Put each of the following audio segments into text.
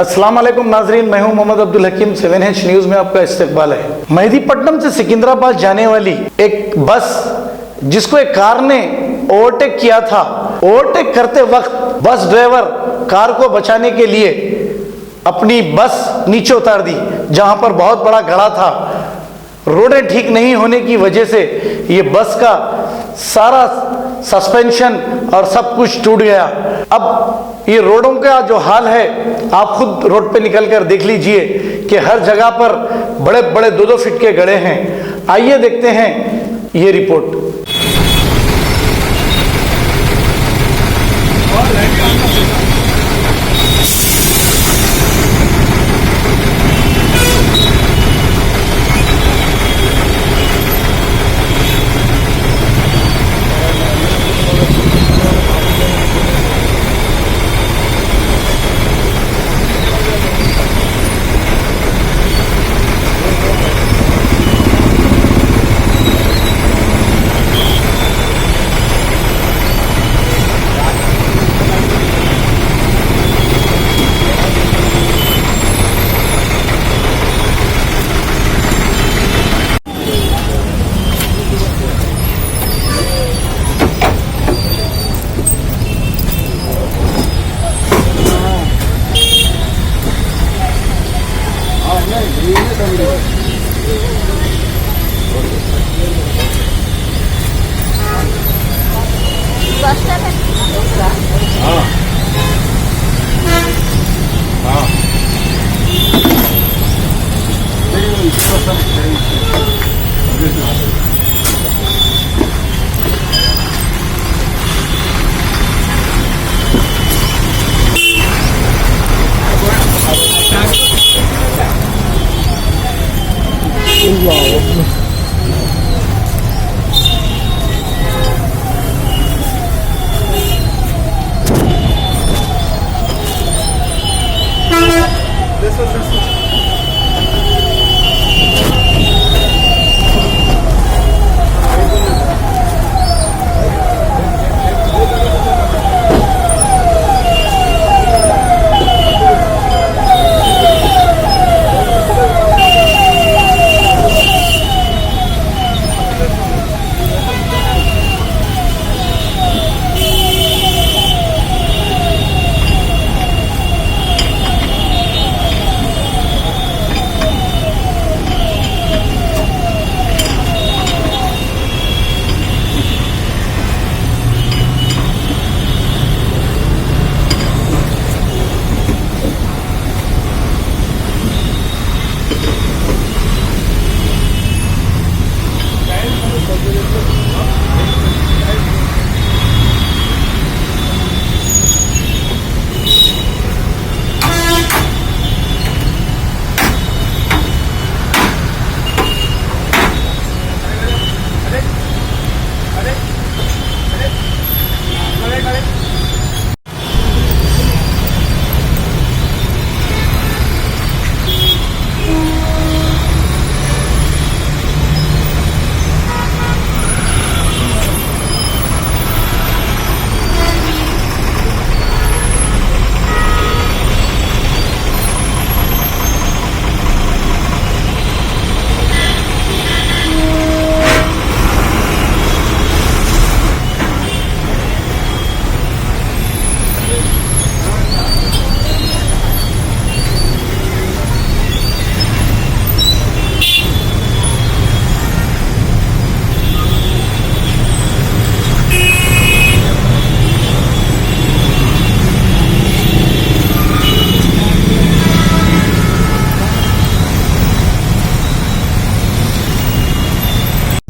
अस्सलाम वालेकुम नाजरीन, मैं हूं मोहम्मद अब्दुल हकीम। 7H न्यूज में आपका इस्तकबाल है। मेहदीपट्टनम से सिकंदराबाद जाने वाली एक बस जिसको एक कार ने ओवरटेक किया था, ओवरटेक करते वक्त बस ड्राइवर कार को बचाने के लिए अपनी बस नीचे उतार दी, जहां पर बहुत बड़ा गड्ढा था। रोडें ठीक नहीं होने की वजह से ये बस का सारा सस्पेंशन और सब कुछ टूट गया। अब ये रोडों का जो हाल है, आप खुद रोड पे निकल कर देख लीजिए कि हर जगह पर बड़े बड़े 2-2 फीट के गड्ढे हैं। आइए देखते हैं ये रिपोर्ट।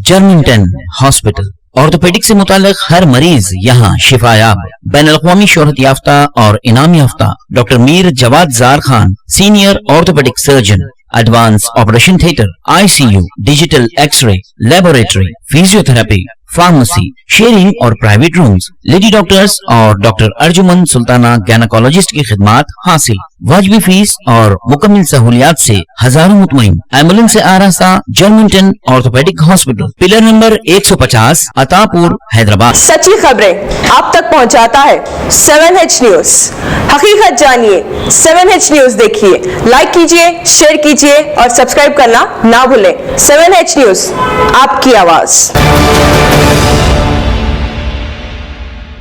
जर्मिंगटन हॉस्पिटल ऑर्थोपेडिक से मुताल्लिक हर मरीज यहाँ शिफायाब। बैनुल-अक़वामी शोहरत याफ्ता और इनाम याफ्ता doctor Mir Jawad Zar Khan, senior orthopaedic surgeon, advance operation theatre, ICU, digital x-ray, laboratory, physiotherapy, pharmacy, sharing और प्राइवेट रूम्स, लेडी डॉक्टर्स और डॉक्टर अर्जुमन सुल्ताना गैनाकोलॉजिस्ट की खिदमत हासिल। वाजबी फीस और मुकम्मल सहूलियात से हजारों मुतमईन। एम्बुलेंस से आरास्ता Germanton orthopaedic hospital, pillar number 150, Attapur, Hyderabad. सच्ची खबरें आप तक पहुंचाता है 7H न्यूज। हकीकत जानिए, 7H न्यूज देखिए, लाइक कीजिए, शेयर कीजिए और सब्सक्राइब करना ना भूलें। 7H न्यूज, आपकी आवाज।